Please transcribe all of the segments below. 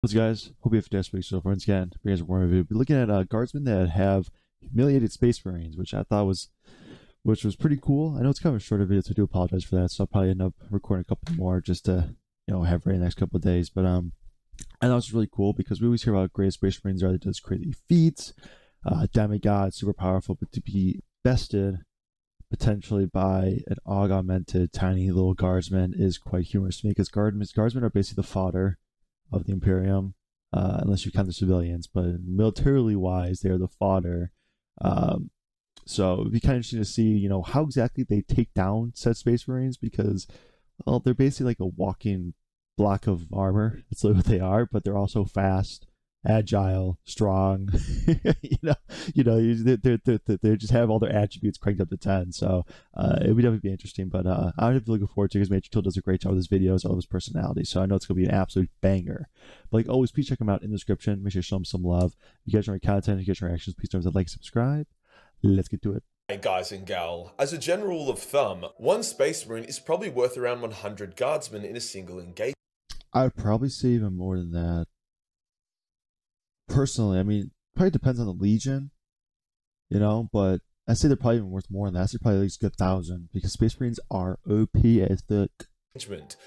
What's up, guys? Hope you have a fantastic week so far. Once again, bring us a Warhammer video. We're looking at Guardsmen that have humiliated Space Marines, which I thought was pretty cool. I know it's kind of a shorter video, so I do apologize for that. So I'll probably end up recording a couple more just to have for the next couple of days. But I thought it was really cool because we always hear about great Space Marines are that does crazy feats, demigods, super powerful, but to be bested potentially by an augmented tiny little Guardsman is quite humorous to me because Guardsmen are basically the fodder of the Imperium, unless you count the civilians, but militarily wise, they're the fodder. So it'd be kind of interesting to see, how exactly they take down said Space Marines because, well, they're basically like a walking block of armor. That's what they are, but they're also fast, agile, strong. They just have all their attributes cranked up to 10. So it would definitely be interesting. But I'm looking forward to it because Major Till does a great job with his videos, all of his personality. So I know it's gonna be an absolute banger. But like always, please check him out in the description. Make sure you show him some love. If you guys enjoy content, if you guys enjoy reactions, please don't forget to like, subscribe. Let's get to it. Hey guys and gal, as a general rule of thumb, one Space Marine is probably worth around 100 Guardsmen in a single engagement. I'd probably say even more than that. Personally, I mean, probably depends on the Legion, but I say they're probably even worth more than that. They're probably at least a good 1,000 because Space Marines are OP as fuck.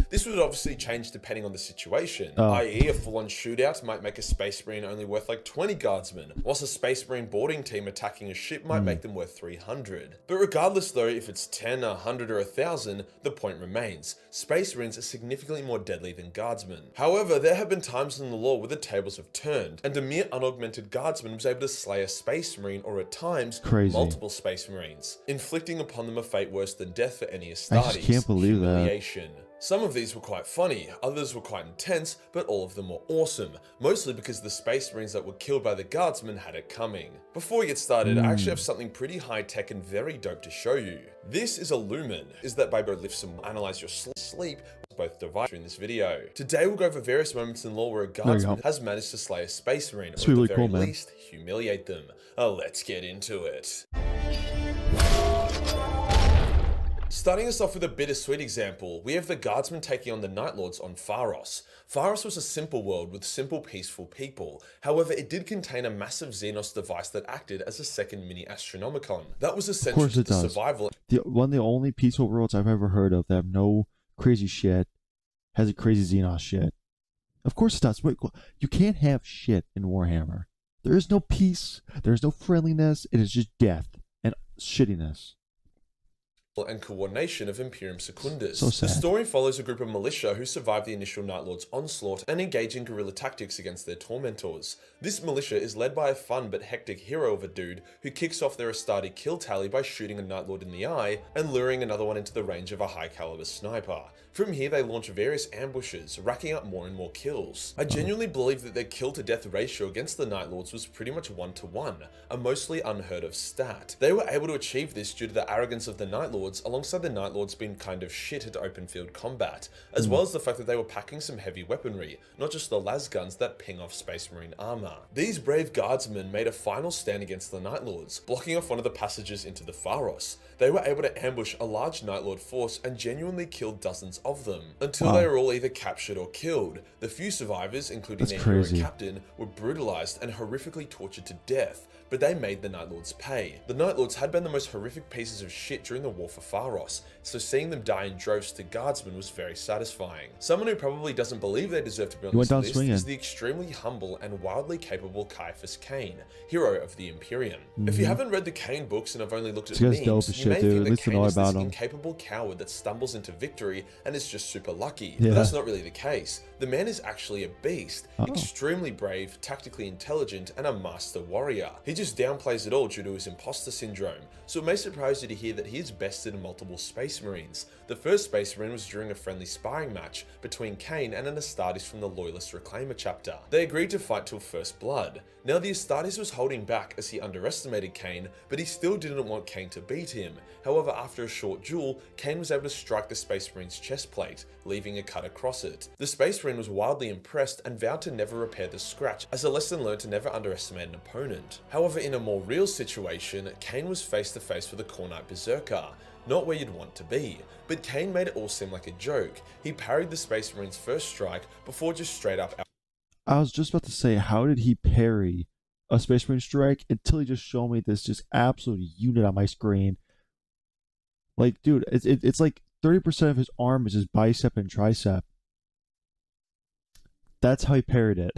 This would obviously change depending on the situation, i.e. a full-on shootout might make a Space Marine only worth like 20 Guardsmen, whilst a Space Marine boarding team attacking a ship might make them worth 300. But regardless though, if it's 10, 100 or 1,000, the point remains. Space Marines are significantly more deadly than Guardsmen. However, there have been times in the lore where the tables have turned, and a mere unaugmented Guardsman was able to slay a Space Marine or at times, multiple Space Marines, inflicting upon them a fate worse than death for any Astartes. I just can't believe humiliation. Some of these were quite funny, others were quite intense, but all of them were awesome, mostly because the Space Marines that were killed by the Guardsmen had it coming. Before we get started, I actually have something pretty high-tech and very dope to show you. This is a lumen. Is that Bibo lifts and analyze your sleep, both devices in this video. Today we'll go over various moments in lore where a Guardsman has managed to slay a Space Marine, or at the very least, humiliate them. Let's get into it. Starting us off with a bittersweet example, we have the Guardsmen taking on the Night Lords on Pharos. Pharos was a simple world with simple, peaceful people. However, it did contain a massive Xenos device that acted as a second mini Astronomicon. That was essential to the survival. One of the only peaceful worlds I've ever heard of that have no crazy shit has a crazy Xenos shit. Of course it does. Wait, you can't have shit in Warhammer. There is no peace. There is no friendliness. It is just death and shittiness and coordination of Imperium Secundus. So sad. The story follows a group of militia who survive the initial Night Lord's onslaught and engage in guerrilla tactics against their tormentors. This militia is led by a fun but hectic hero of a dude who kicks off their Astarte kill tally by shooting a Night Lord in the eye and luring another one into the range of a high caliber sniper. From here they launch various ambushes, racking up more and more kills. I genuinely believe that their kill to death ratio against the Night Lords was pretty much 1-to-1, a mostly unheard of stat. They were able to achieve this due to the arrogance of the Night Lords, alongside the Night Lords being kind of shit at open field combat, as well as the fact that they were packing some heavy weaponry, not just the las guns that ping off Space Marine armor. These brave Guardsmen made a final stand against the Night Lords, blocking off one of the passages into the Pharos. They were able to ambush a large Night Lord force and genuinely killed dozens of them, until they were all either captured or killed. The few survivors, including their hero captain, were brutalized and horrifically tortured to death, but they made the Night Lords pay. The Night Lords had been the most horrific pieces of shit during the war for Pharos, so seeing them die in droves to Guardsmen was very satisfying. Someone who probably doesn't believe they deserve to be on this list is the extremely humble and wildly capable Caiaphas Cain, hero of the Imperium. If you haven't read the Cain books and have only looked at memes, you may think that Cain is this incapable coward that stumbles into victory and is just super lucky, but that's not really the case. The man is actually a beast, extremely brave, tactically intelligent, and a master warrior. He just downplays it all due to his imposter syndrome, so it may surprise you to hear that he is bested in multiple Space Marines. The first Space Marine was during a friendly sparring match between Cain and an Astartes from the Loyalist Reclaimer chapter. They agreed to fight till first blood. Now the Astartes was holding back as he underestimated Cain, but he still didn't want Cain to beat him. However, after a short duel, Cain was able to strike the Space Marine's chest plate, leaving a cut across it. The Space Marine was wildly impressed and vowed to never repair the scratch, as a lesson learned to never underestimate an opponent. However, in a more real situation, Cain was face to face with a Cornite Berserker. Not where you'd want to be, but Cain made it all seem like a joke. He parried the Space Marine's first strike before just straight up I was just about to say, how did he parry a Space Marine strike until he just showed me this just absolute unit on my screen? Like, dude, it's like 30% of his arm is his bicep and tricep. That's how he parried it.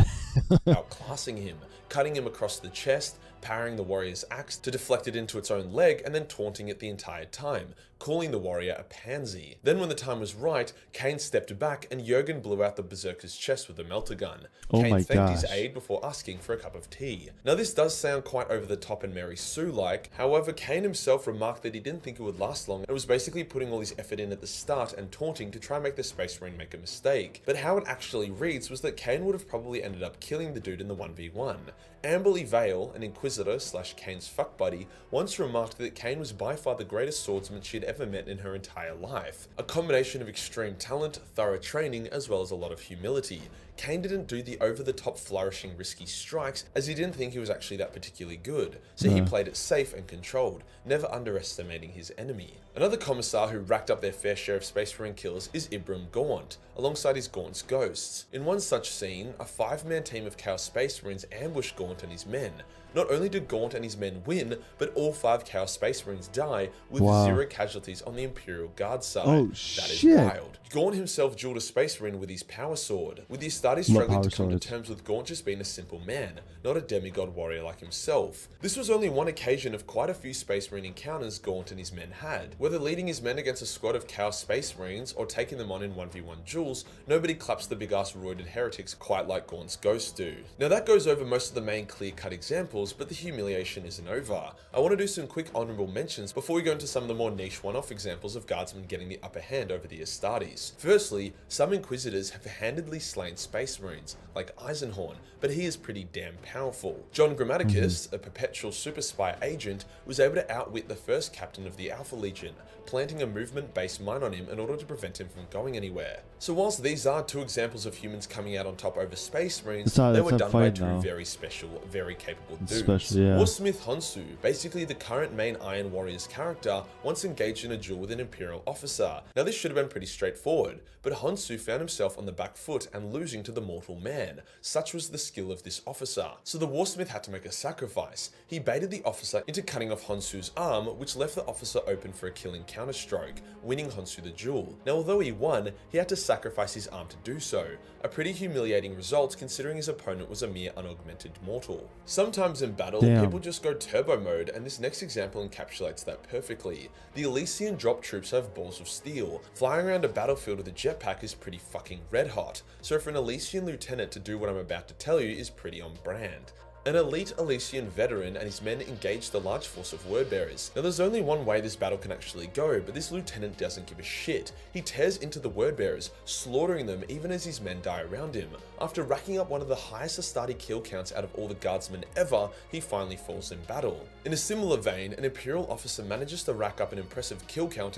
Outclassing him, cutting him across the chest, parrying the warrior's axe to deflect it into its own leg, and then taunting it the entire time, calling the warrior a pansy. Then when the time was right, Kane stepped back and Jurgen blew out the berserker's chest with a melter gun. Oh Kane my thanked his gosh. aid before asking for a cup of tea. Now this does sound quite over the top and Mary Sue-like, however Kane himself remarked that he didn't think it would last long and was basically putting all his effort in at the start and taunting to try and make the Space Marine make a mistake. But how it actually reads was that Kane would have probably ended up killing the dude in the 1v1. Amberly Vale, an Inquisitor / Kane's fuck buddy, once remarked that Kane was by far the greatest swordsman she had ever met in her entire life. A combination of extreme talent, thorough training, as well as a lot of humility. Kane didn't do the over-the-top flourishing risky strikes as he didn't think he was actually that particularly good, so he played it safe and controlled, never underestimating his enemy. Another commissar who racked up their fair share of Space Marine kills is Ibram Gaunt, alongside his Gaunt's ghosts. In one such scene, a 5-man team of Chaos Space Marines ambushed Gaunt and his men. Not only did Gaunt and his men win, but all 5 Chaos Space Marines die with 0 casualties on the Imperial Guard side. Oh, that shit. is wild. Gaunt himself dueled a Space Marine with his power sword, with the Astartes struggling to come to terms with Gaunt just being a simple man, not a demigod warrior like himself. This was only one occasion of quite a few Space Marine encounters Gaunt and his men had. Whether leading his men against a squad of Chaos Space Marines or taking them on in 1v1 duels, nobody claps the big-ass roided heretics quite like Gaunt's ghosts do. Now that goes over most of the main clear-cut examples, but the humiliation isn't over. I want to do some quick honourable mentions before we go into some of the more niche one-off examples of Guardsmen getting the upper hand over the Astartes. Firstly, some Inquisitors have handedly slain Space Marines, like Eisenhorn, but he is pretty damn powerful. John Grammaticus, a perpetual super spy agent, was able to outwit the first captain of the Alpha Legion, planting a movement-based mine on him in order to prevent him from going anywhere. So whilst these are 2 examples of humans coming out on top over Space Marines, they were done by 2 very special, very capable dudes. Warsmith Honsu, basically the current main Iron Warriors character, once engaged in a duel with an Imperial officer. Now this should have been pretty straightforward, but Honsu found himself on the back foot and losing to the mortal man. Such was the skill of this officer. So the Warsmith had to make a sacrifice. He baited the officer into cutting off Honsu's arm, which left the officer open for a killing counterstroke, winning Honsu the duel. Now although he won, he had to sacrifice his arm to do so. A pretty humiliating result considering his opponent was a mere unaugmented mortal. Sometimes in battle, people just go turbo mode, and this next example encapsulates that perfectly. The Elysian drop troops have balls of steel. Flying around a battlefield with a jetpack is pretty fucking red hot, so for an Elysian lieutenant to do what I'm about to tell you is pretty on brand. An elite Elysian veteran and his men engaged a large force of wordbearers. Now there's only one way this battle can actually go, but this lieutenant doesn't give a shit. He tears into the wordbearers, slaughtering them even as his men die around him. After racking up one of the highest Astarte kill counts out of all the Guardsmen ever, he finally falls in battle. In a similar vein, an Imperial officer manages to rack up an impressive kill count.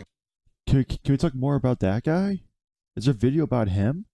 Can we talk more about that guy? Is there a video about him?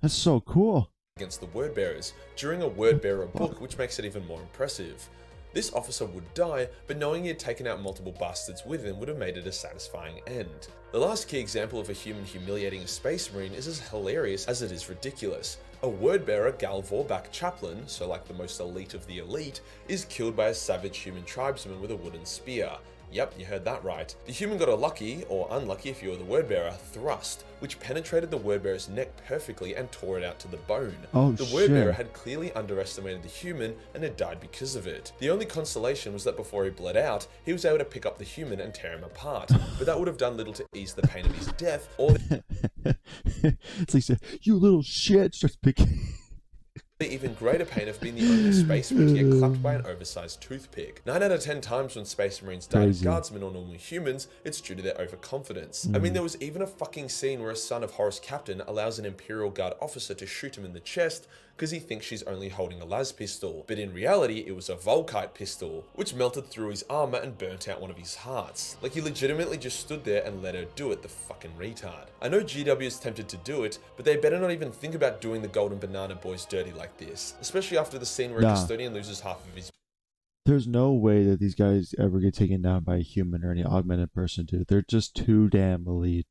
That's so cool. Against the wordbearers during a wordbearer book, which makes it even more impressive. This officer would die, but knowing he had taken out multiple bastards with him would have made it a satisfying end. The last key example of a human humiliating a Space Marine is as hilarious as it is ridiculous. A wordbearer, Gal Vorbak chaplain, so like the most elite of the elite, is killed by a savage human tribesman with a wooden spear. Yep, you heard that right. The human got a lucky, or unlucky if you were the wordbearer, thrust, which penetrated the wordbearer's neck perfectly and tore it out to the bone. The wordbearer had clearly underestimated the human and had died because of it. The only consolation was that before he bled out, he was able to pick up the human and tear him apart, but that would have done little to ease the pain of his death, or it's like, you little shit, starts picking. The even greater pain of being the only Space Marine to get clapped by an oversized toothpick. 9 out of 10 times when Space Marines die as Guardsmen or normal humans, it's due to their overconfidence. I mean, there was even a fucking scene where a son of Horus Captain allows an Imperial Guard officer to shoot him in the chest because he thinks she's only holding a las pistol, but in reality it was a Volkite pistol, which melted through his armor and burnt out one of his hearts. Like, he legitimately just stood there and let her do it, the fucking retard. I know GW is tempted to do it, but they better not even think about doing the Golden Banana Boys dirty like this, especially after the scene where a custodian loses half of his. There's no way that these guys ever get taken down by a human or any augmented person, dude. They're just too damn elite.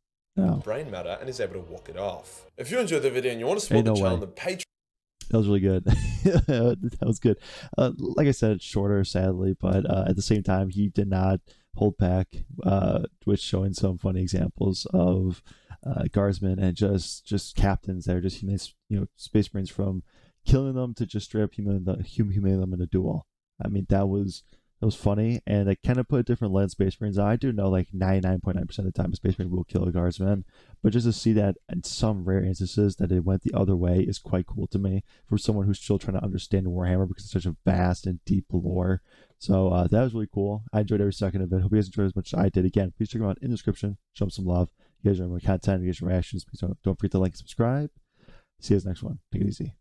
Brain matter and is able to walk it off. If you enjoyed the video and you want to support the channel, the Patreon. That was really good. That was good. Like I said, it's shorter, sadly, but at the same time, he did not hold back, with showing some funny examples of guardsmen and just captains that are just space marines, from killing them to just straight up humiliating them in a duel. I mean, that was funny, and it kind of put a different lens Space Marines on. I do know like 99.9% of the time a Space Marine will kill a guardsman, but just to see that in some rare instances that it went the other way is quite cool to me for someone who's still trying to understand Warhammer, because it's such a vast and deep lore. So that was really cool. I enjoyed every second of it. Hope you guys enjoyed as much as I did. Again, please check them out in the description. Show them some love. If you guys enjoy more content, you guys your reactions, please don't forget to like and subscribe. See you guys next one. Take it easy.